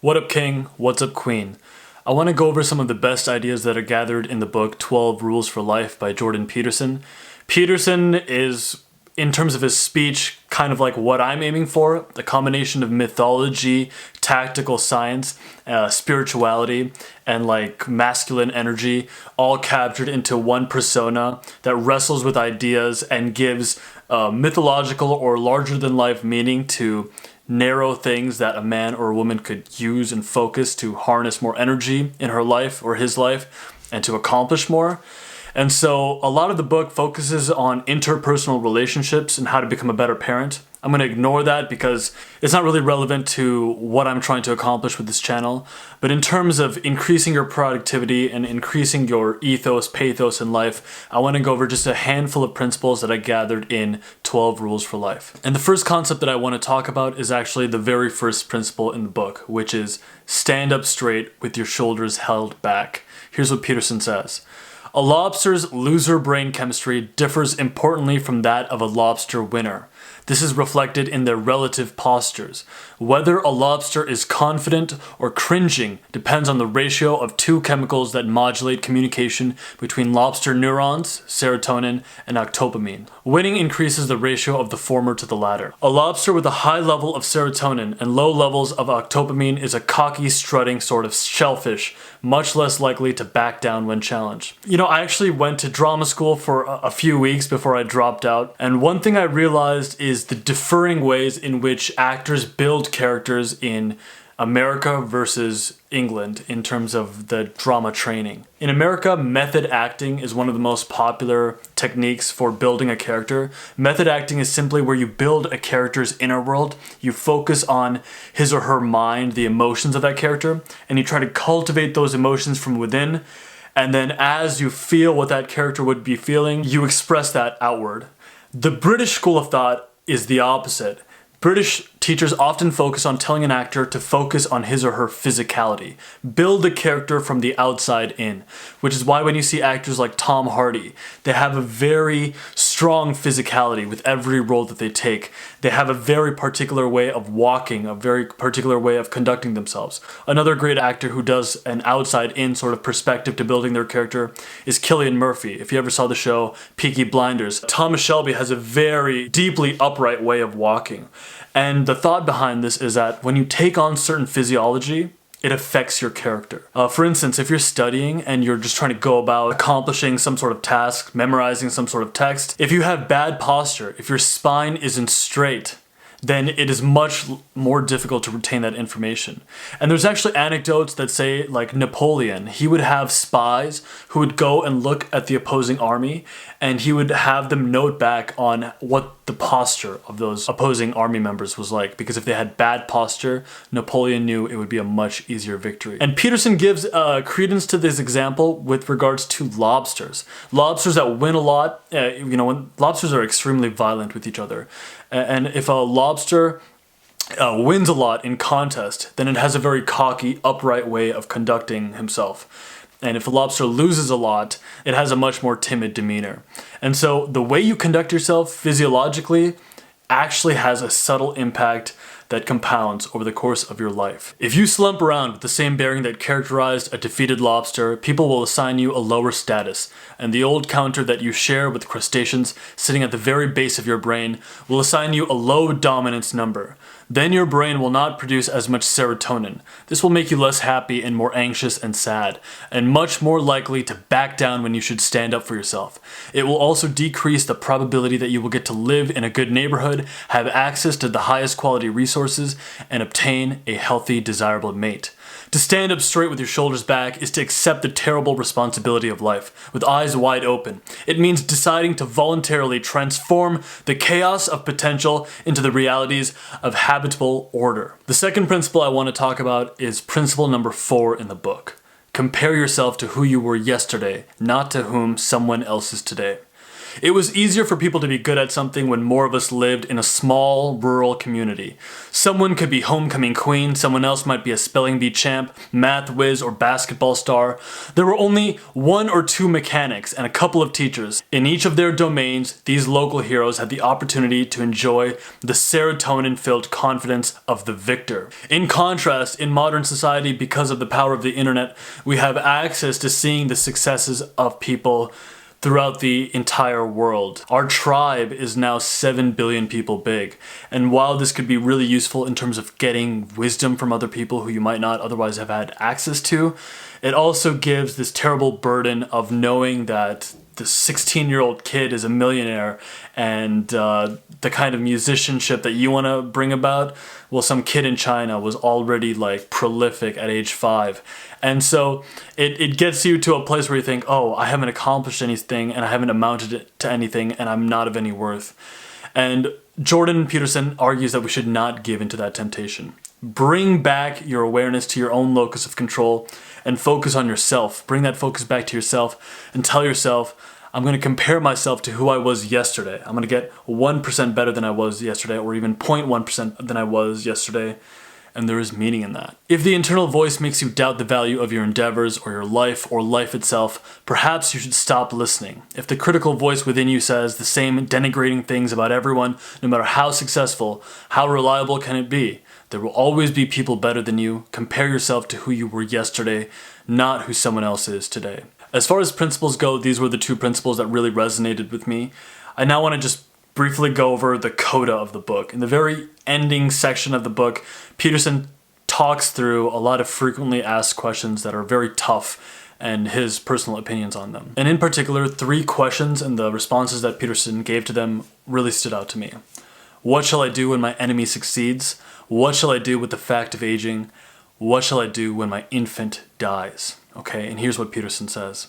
What up, King? What's up, Queen? I want to go over some of the best ideas that are gathered in the book 12 Rules for Life by Jordan Peterson. Peterson is, in terms of his speech, kind of like what I'm aiming for, the combination of mythology, tactical science, spirituality, and like masculine energy, all captured into one persona that wrestles with ideas and gives mythological or larger than life meaning to narrow things that a man or a woman could use and focus to harness more energy in her life or his life and to accomplish more. And so a lot of the book focuses on interpersonal relationships and how to become a better parent. I'm going to ignore that because it's not really relevant to what I'm trying to accomplish with this channel. But in terms of increasing your productivity and increasing your ethos, pathos in life, I want to go over just a handful of principles that I gathered in 12 Rules for Life. And the first concept that I want to talk about is actually the very first principle in the book, which is stand up straight with your shoulders held back. Here's what Peterson says. A lobster's loser brain chemistry differs importantly from that of a lobster winner. This is reflected in their relative postures. Whether a lobster is confident or cringing depends on the ratio of two chemicals that modulate communication between lobster neurons, serotonin, and octopamine. Winning increases the ratio of the former to the latter. A lobster with a high level of serotonin and low levels of octopamine is a cocky, strutting sort of shellfish, much less likely to back down when challenged. You know, I actually went to drama school for a few weeks before I dropped out, and one thing I realized is the differing ways in which actors build characters in America versus England in terms of the drama training. In America, method acting is one of the most popular techniques for building a character. Method acting is simply where you build a character's inner world, you focus on his or her mind, the emotions of that character, and you try to cultivate those emotions from within, and then as you feel what that character would be feeling, you express that outward. The British school of thought is the opposite. British teachers often focus on telling an actor to focus on his or her physicality. Build the character from the outside in, which is why when you see actors like Tom Hardy, they have a very strong physicality with every role that they take. They have a very particular way of walking, a very particular way of conducting themselves. Another great actor who does an outside-in sort of perspective to building their character is Cillian Murphy. If you ever saw the show Peaky Blinders, Thomas Shelby has a very deeply upright way of walking. And the thought behind this is that when you take on certain physiology, it affects your character. For instance, if you're studying and you're just trying to go about accomplishing some sort of task, memorizing some sort of text, if you have bad posture, if your spine isn't straight, then it is much more difficult to retain that information. And there's actually anecdotes that say, like Napoleon, he would have spies who would go and look at the opposing army, and he would have them note back on what the posture of those opposing army members was like, because if they had bad posture, Napoleon knew it would be a much easier victory. And Peterson gives credence to this example with regards to lobsters. Lobsters that win a lot, when lobsters are extremely violent with each other. And if a lobster wins a lot in contest, then it has a very cocky, upright way of conducting himself. And if a lobster loses a lot, it has a much more timid demeanor. And so the way you conduct yourself physiologically actually has a subtle impact that compounds over the course of your life. If you slump around with the same bearing that characterized a defeated lobster, people will assign you a lower status, and the old counter that you share with crustaceans sitting at the very base of your brain will assign you a low dominance number. Then your brain will not produce as much serotonin. This will make you less happy and more anxious and sad, and much more likely to back down when you should stand up for yourself. It will also decrease the probability that you will get to live in a good neighborhood, have access to the highest quality resources, and obtain a healthy, desirable mate. To stand up straight with your shoulders back is to accept the terrible responsibility of life, with eyes wide open. It means deciding to voluntarily transform the chaos of potential into the realities of habitable order. The second principle I want to talk about is principle number 4 in the book. Compare yourself to who you were yesterday, not to whom someone else is today. It was easier for people to be good at something when more of us lived in a small, rural community. Someone could be homecoming queen, someone else might be a spelling bee champ, math whiz, or basketball star. There were only 1 or 2 mechanics and a couple of teachers. In each of their domains, these local heroes had the opportunity to enjoy the serotonin-filled confidence of the victor. In contrast, in modern society, because of the power of the internet, we have access to seeing the successes of people throughout the entire world. Our tribe is now 7 billion people big. And while this could be really useful in terms of getting wisdom from other people who you might not otherwise have had access to, it also gives this terrible burden of knowing that the 16-year-old kid is a millionaire and the kind of musicianship that you want to bring about, well, some kid in China was already like prolific at age 5. And so it gets you to a place where you think, oh, I haven't accomplished anything and I haven't amounted to anything and I'm not of any worth. And Jordan Peterson argues that we should not give into that temptation. Bring back your awareness to your own locus of control and focus on yourself. Bring that focus back to yourself and tell yourself, I'm going to compare myself to who I was yesterday. I'm going to get 1% better than I was yesterday, or even 0.1% than I was yesterday. And there is meaning in that. If the internal voice makes you doubt the value of your endeavors or your life or life itself, perhaps you should stop listening. If the critical voice within you says the same denigrating things about everyone, no matter how successful, how reliable can it be? There will always be people better than you. Compare yourself to who you were yesterday, not who someone else is today. As far as principles go, these were the 2 principles that really resonated with me. I now want to just briefly go over the coda of the book. In the very ending section of the book, Peterson talks through a lot of frequently asked questions that are very tough and his personal opinions on them. And in particular, 3 questions and the responses that Peterson gave to them really stood out to me. What shall I do when my enemy succeeds? What shall I do with the fact of aging? What shall I do when my infant dies? Okay, and here's what Peterson says.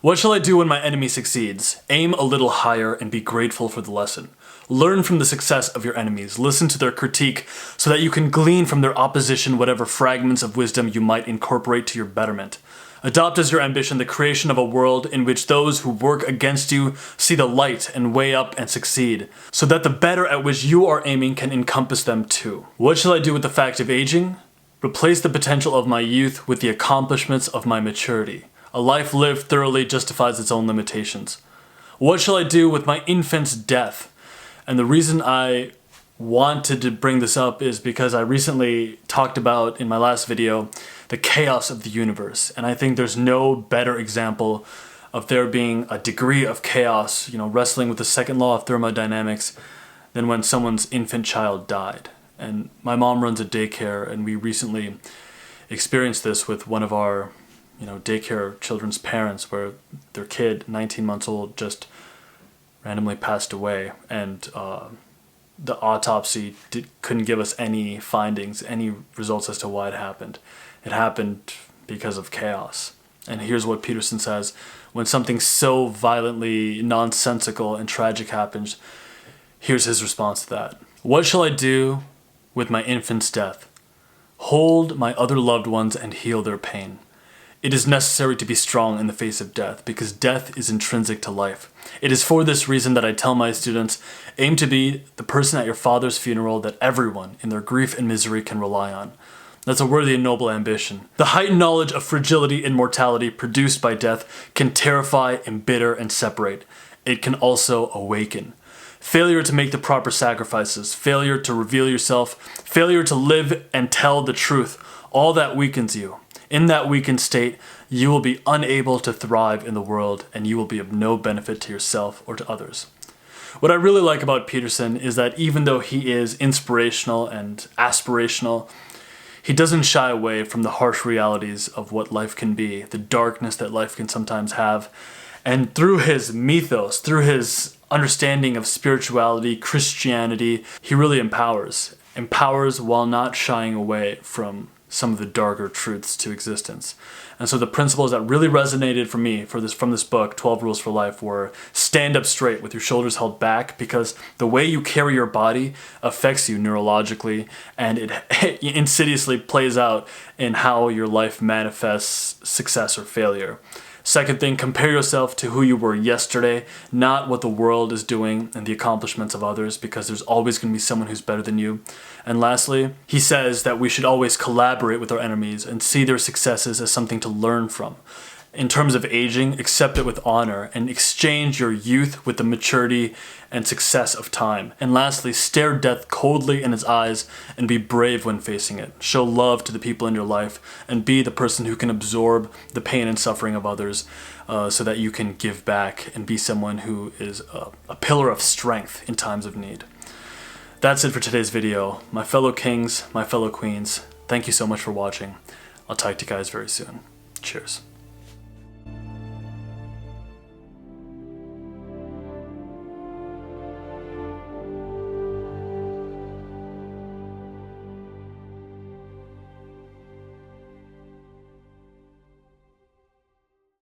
What shall I do when my enemy succeeds? Aim a little higher and be grateful for the lesson. Learn from the success of your enemies. Listen to their critique so that you can glean from their opposition whatever fragments of wisdom you might incorporate to your betterment. Adopt as your ambition the creation of a world in which those who work against you see the light and weigh up and succeed, so that the better at which you are aiming can encompass them too. What shall I do with the fact of aging? Replace the potential of my youth with the accomplishments of my maturity. A life lived thoroughly justifies its own limitations. What shall I do with my infant's death? And the reason I wanted to bring this up is because I recently talked about, in my last video, the chaos of the universe. And I think there's no better example of there being a degree of chaos, wrestling with the second law of thermodynamics, than when someone's infant child died. And my mom runs a daycare, and we recently experienced this with one of our daycare children's parents, where their kid, 19 months old, just randomly passed away. And the autopsy couldn't give us any findings, any results as to why it happened. It happened because of chaos. And here's what Peterson says. When something so violently nonsensical and tragic happens, here's his response to that. What shall I do with my infant's death? Hold my other loved ones and heal their pain. It is necessary to be strong in the face of death, because death is intrinsic to life. It is for this reason that I tell my students, aim to be the person at your father's funeral that everyone, in their grief and misery, can rely on. That's a worthy and noble ambition. The heightened knowledge of fragility and mortality produced by death can terrify, embitter, and separate. It can also awaken. Failure to make the proper sacrifices, failure to reveal yourself, failure to live and tell the truth, all that weakens you. In that weakened state, you will be unable to thrive in the world, and you will be of no benefit to yourself or to others. What I really like about Peterson is that even though he is inspirational and aspirational, he doesn't shy away from the harsh realities of what life can be, the darkness that life can sometimes have. And through his mythos, through his understanding of spirituality, Christianity, he really empowers while not shying away from some of the darker truths to existence. And so the principles that really resonated for me from this book, 12 Rules for Life, were stand up straight with your shoulders held back, because the way you carry your body affects you neurologically, and it insidiously plays out in how your life manifests success or failure. Second thing, compare yourself to who you were yesterday, not what the world is doing and the accomplishments of others, because there's always going to be someone who's better than you. And lastly, he says that we should always collaborate with our enemies and see their successes as something to learn from. In terms of aging, accept it with honor and exchange your youth with the maturity and success of time. And lastly, stare death coldly in its eyes and be brave when facing it. Show love to the people in your life and be the person who can absorb the pain and suffering of others so that you can give back and be someone who is a pillar of strength in times of need. That's it for today's video. My fellow kings, my fellow queens, thank you so much for watching. I'll talk to you guys very soon. Cheers.